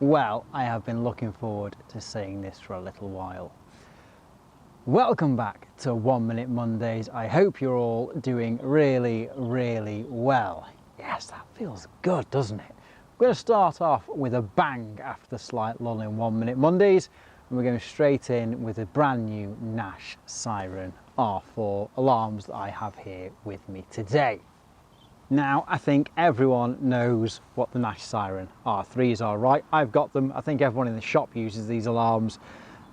Well, I have been looking forward to saying this for a little while. Welcome back to 1 Minute Mondays. I hope you're all doing really well. Yes, that feels good, doesn't it? We're going to start off with a bang after the slight lull in 1 Minute Mondays, and we're going straight in with a brand new Nash Siren R4 alarms that I have here with me today. Now, I think everyone knows what the Nash Siren R3s are, right? I've got them. I think everyone in the shop uses these alarms.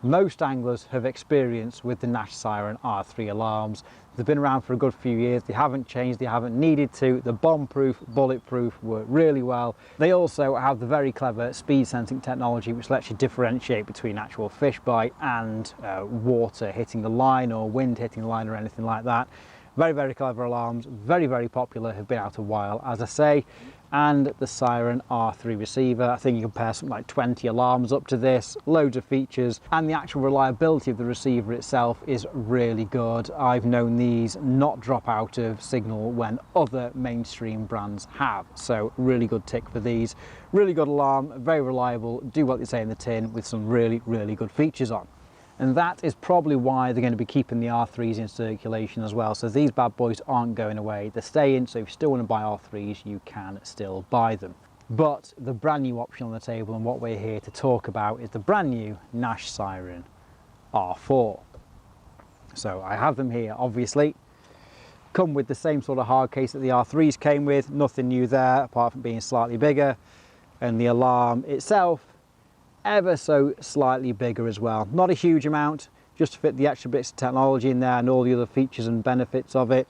Most anglers have experience with the Nash Siren R3 alarms. They've been around for a good few years. They haven't changed, they haven't needed to. They're bomb-proof, bulletproof, work really well. They also have the very clever speed sensing technology which lets you differentiate between actual fish bite and water hitting the line or wind hitting the line or anything like that. Very clever alarms, very popular, have been out a while, as I say. And the Siren R3 receiver, I think you can pair something like 20 alarms up to this, loads of features, and the actual reliability of the receiver itself is really good. I've known these not drop out of signal when other mainstream brands have, so really good tick for these. Really good alarm, very reliable, do what they say in the tin with some really good features on. And that is probably why they're going to be keeping the R3s in circulation as well. So these bad boys aren't going away. They're staying, so if you still want to buy R3s, you can still buy them. But the brand new option on the table and what we're here to talk about is the brand new Nash Siren R4. So I have them here, obviously. Come with the same sort of hard case that the R3s came with. Nothing new there, apart from being slightly bigger. And the alarm itself, ever so slightly bigger as well. Not a huge amount, just to fit the extra bits of technology in there and all the other features and benefits of it.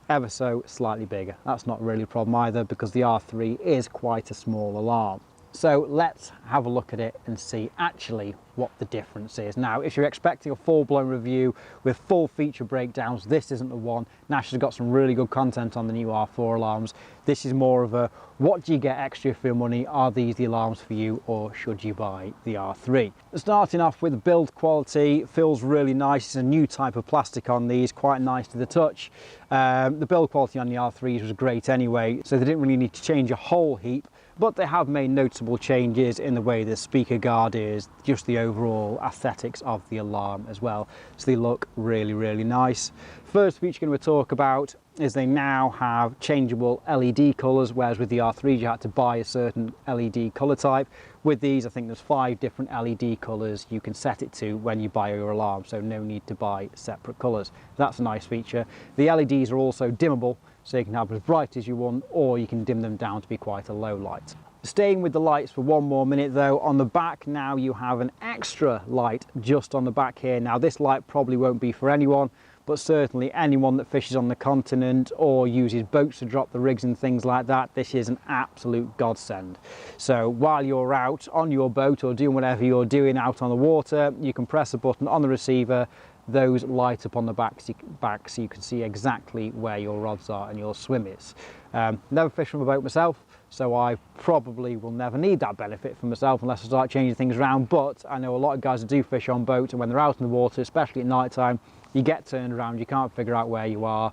Ever so slightly bigger. That's not really a problem either, because the R3 is quite a small alarm. So let's have a look at it and see actually what the difference is. Now, if you're expecting a full-blown review with full feature breakdowns, this isn't the one. Nash has got some really good content on the new R4 alarms. This is more of a, what do you get extra for your money? Are these the alarms for you, or should you buy the R3? Starting off with the build quality, feels really nice. It's a new type of plastic on these, quite nice to the touch. The build quality on the R3s was great anyway, so they didn't really need to change a whole heap. But they have made noticeable changes in the way the speaker guard is, just the overall aesthetics of the alarm as well. So they look really nice. First feature I'm going to talk about is they now have changeable LED colours, whereas with the R3s you had to buy a certain LED colour type. With these, I think there's 5 different LED colours you can set it to when you buy your alarm, so no need to buy separate colours. That's a nice feature. The LEDs are also dimmable, so you can have as bright as you want, or you can dim them down to be quite a low light. Staying with the lights for one more minute though, on the back now you have an extra light just on the back here. Now this light probably won't be for anyone, but certainly anyone that fishes on the continent or uses boats to drop the rigs and things like that, this is an absolute godsend. So while you're out on your boat or doing whatever you're doing out on the water, you can press a button on the receiver, those light up on the back so you can see exactly where your rods are and your swim is. Never fished from a boat myself, so I probably will never need that benefit for myself unless I start changing things around, but I know a lot of guys that do fish on boats, and when they're out in the water, especially at night time, you get turned around, you can't figure out where you are.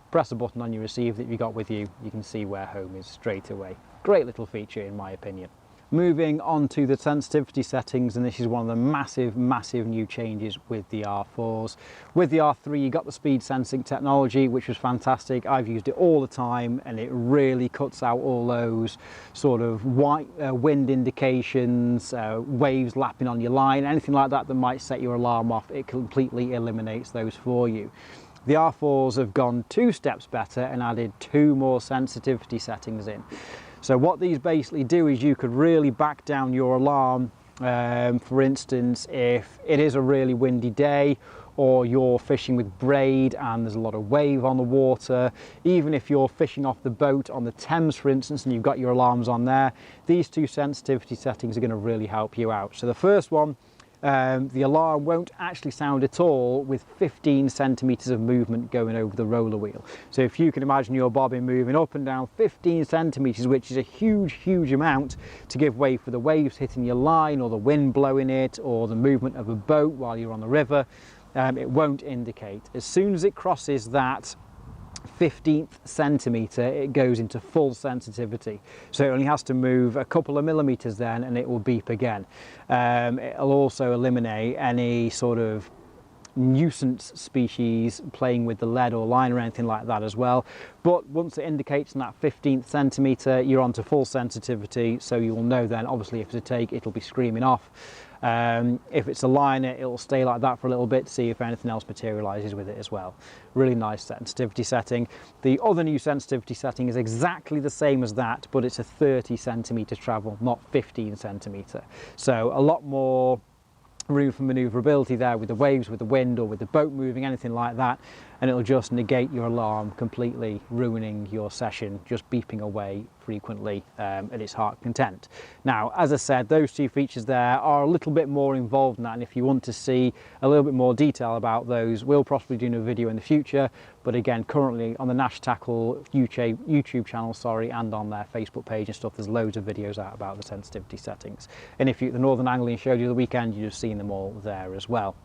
Press a button on your receiver that you got with you, you can see where home is straight away. Great little feature in my opinion. Moving on to the sensitivity settings, and this is one of the massive new changes with the R4s. With the R3 you got the speed sensing technology, which was fantastic. I've used it all the time and it really cuts out all those sort of wind indications, waves lapping on your line, anything like that that might set your alarm off. It completely eliminates those for you. The R4s have gone 2 steps better and added 2 more sensitivity settings in. So what these basically do is you could really back down your alarm, for instance, if it is a really windy day or you're fishing with braid and there's a lot of wave on the water, even if you're fishing off the boat on the Thames, for instance, and you've got your alarms on there, these 2 sensitivity settings are going to really help you out. So the first one, the alarm won't actually sound at all with 15 centimeters of movement going over the roller wheel. So if you can imagine your bobbin moving up and down 15 centimeters, which is a huge amount to give way for the waves hitting your line or the wind blowing it or the movement of a boat while you're on the river, it won't indicate. As soon as it crosses that 15th centimetre it goes into full sensitivity, so it only has to move a couple of millimetres then and it will beep again. It'll also eliminate any sort of nuisance species playing with the lead or line or anything like that as well. But once it indicates in that 15th centimetre, you're onto full sensitivity, so you will know then obviously if it's a take it'll be screaming off. If it's a liner, it'll stay like that for a little bit to see if anything else materializes with it as well. Really nice sensitivity setting. The other new sensitivity setting is exactly the same as that, but it's a 30 centimetre travel, not 15 centimetre. So a lot more room for manoeuvrability there with the waves, with the wind, or with the boat moving, anything like that, and it'll just negate your alarm, completely ruining your session, just beeping away frequently at its heart content. Now, as I said, those two features there are a little bit more involved in that, and if you want to see a little bit more detail about those, we'll possibly do a video in the future. But again, currently on the Nash Tackle YouTube channel, and on their Facebook page and stuff, there's loads of videos out about the sensitivity settings. And if the Northern Angling showed you the weekend, you've seen them all there as well.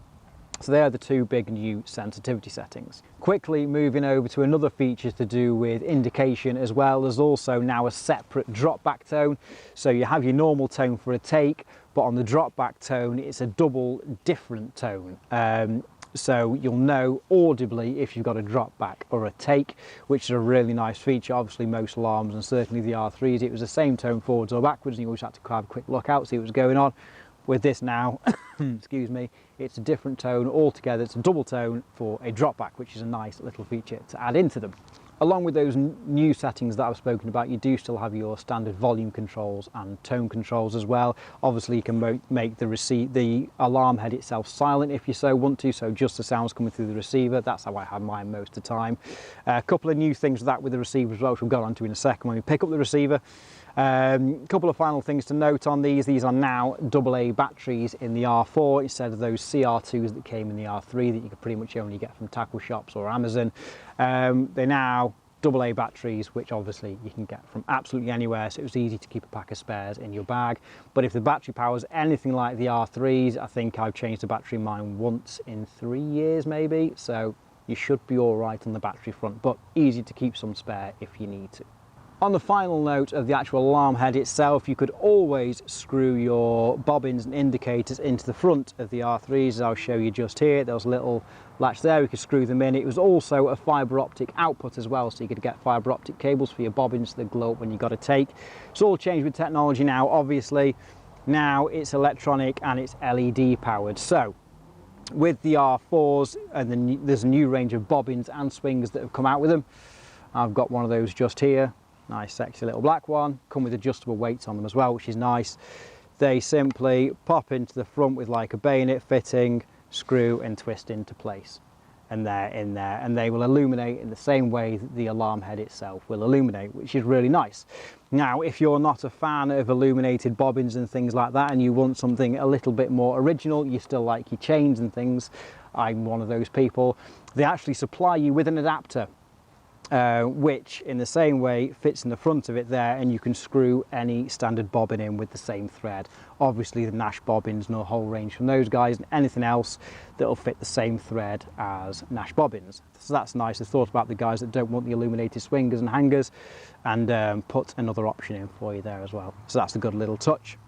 So they are the two big new sensitivity settings. Quickly moving over to another feature to do with indication as well. There's also now a separate drop back tone. So you have your normal tone for a take, but on the drop back tone, it's a double different tone. So you'll know audibly if you've got a drop back or a take, which is a really nice feature. Obviously most alarms, and certainly the R3s, it was the same tone forwards or backwards, and you always had to have a quick look out, see what was going on. With this now, excuse me, it's a different tone altogether. It's a double tone for a drop back, which is a nice little feature to add into them. Along with those new settings that I've spoken about, you do still have your standard volume controls and tone controls as well. Obviously you can make the alarm head itself silent if you so want to, so just the sounds coming through the receiver. That's how I have mine most of the time. A couple of new things with that with the receiver as well, which we'll go on to in a second when we pick up the receiver. A couple of final things to note on these. These are now AA batteries in the R4 instead of those CR2s that came in the R3 that you could pretty much only get from tackle shops or Amazon. They're now AA batteries, which obviously you can get from absolutely anywhere, so it was easy to keep a pack of spares in your bag. But if the battery power is anything like the R3s, I think I've changed the battery in mine once in 3 years maybe, so you should be all right on the battery front, but easy to keep some spare if you need to. On the final note of the actual alarm head itself, you could always screw your bobbins and indicators into the front of the R3s, as I'll show you just here. There was a little latch there, we could screw them in. It was also a fibre optic output as well, so you could get fibre optic cables for your bobbins that glow up when you got to take. It's all changed with technology now, obviously. Now it's electronic and it's LED powered. So with the R4s, and there's a new range of bobbins and swings that have come out with them. I've got one of those just here. Nice sexy little black one, come with adjustable weights on them as well, which is nice. They simply pop into the front with like a bayonet fitting, screw and twist into place, and they're in there, and they will illuminate in the same way that the alarm head itself will illuminate, which is really nice. Now if you're not a fan of illuminated bobbins and things like that, and you want something a little bit more original, you still like your chains and things, I'm one of those people, they actually supply you with an adapter which in the same way fits in the front of it there, and you can screw any standard bobbin in with the same thread. Obviously the Nash bobbins, no whole range from those guys, and anything else that'll fit the same thread as Nash bobbins. So that's nice. I thought about the guys that don't want the illuminated swingers and hangers, and put another option in for you there as well. So that's a good little touch.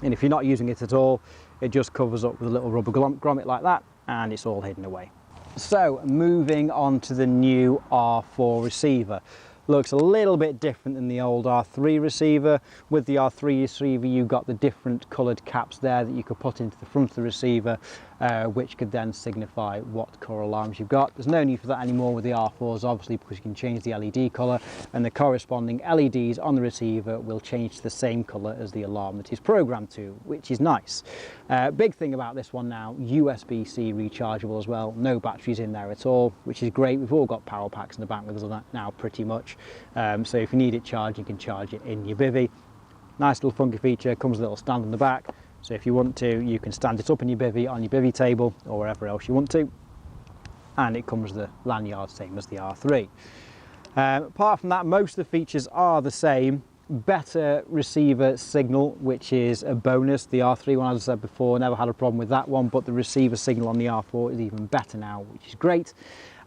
And if you're not using it at all, it just covers up with a little rubber grommet like that, and it's all hidden away. So moving on to the new R4 receiver. Looks a little bit different than the old R3 receiver. With the R3 receiver, you've got the different coloured caps there that you could put into the front of the receiver, which could then signify what colour alarms you've got. There's no need for that anymore with the R4s, obviously, because you can change the LED colour, and the corresponding LEDs on the receiver will change to the same colour as the alarm that is programmed to, which is nice. Big thing about this one now, USB-C rechargeable as well. No batteries in there at all, which is great. We've all got power packs in the back with us now pretty much. So if you need it charged, you can charge it in your bivvy. Nice little funky feature, comes with a little stand on the back, so if you want to, you can stand it up in your bivvy, on your bivvy table, or wherever else you want to. And it comes with the lanyard, same as the R3. Apart from that, most of the features are the same. Better receiver signal, which is a bonus. The R3 one, as I said before, never had a problem with that one, but the receiver signal on the R4 is even better now, which is great.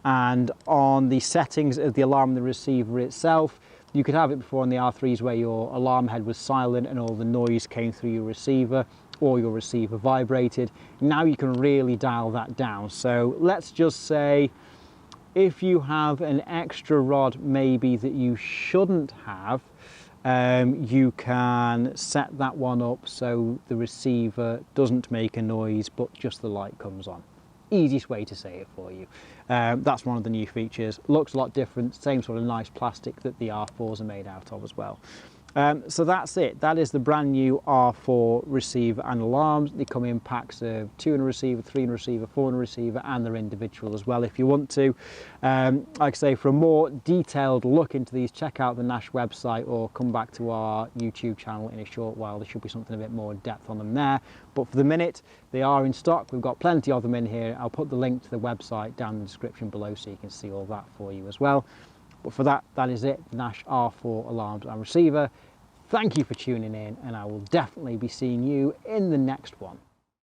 And on the settings of the alarm and the receiver itself, you could have it before on the R3s where your alarm head was silent and all the noise came through your receiver, or your receiver vibrated. Now you can really dial that down. So let's just say if you have an extra rod maybe that you shouldn't have, you can set that one up so the receiver doesn't make a noise but just the light comes on. Easiest way to say it for you. That's one of the new features. Looks a lot different, same sort of nice plastic that the R4s are made out of as well. So that's it. That is the brand new R4 receiver and alarms. They come in packs of 2 in a receiver, 3 in a receiver, 4 in a receiver, and they're individual as well if you want to. Like I say, for a more detailed look into these, check out the Nash website or come back to our YouTube channel in a short while. There should be something a bit more in depth on them there. But for the minute, they are in stock. We've got plenty of them in here. I'll put the link to the website down in the description below so you can see all that for you as well. But for that is it, the Nash R4 alarms and receiver. Thank you for tuning in, and I will definitely be seeing you in the next one.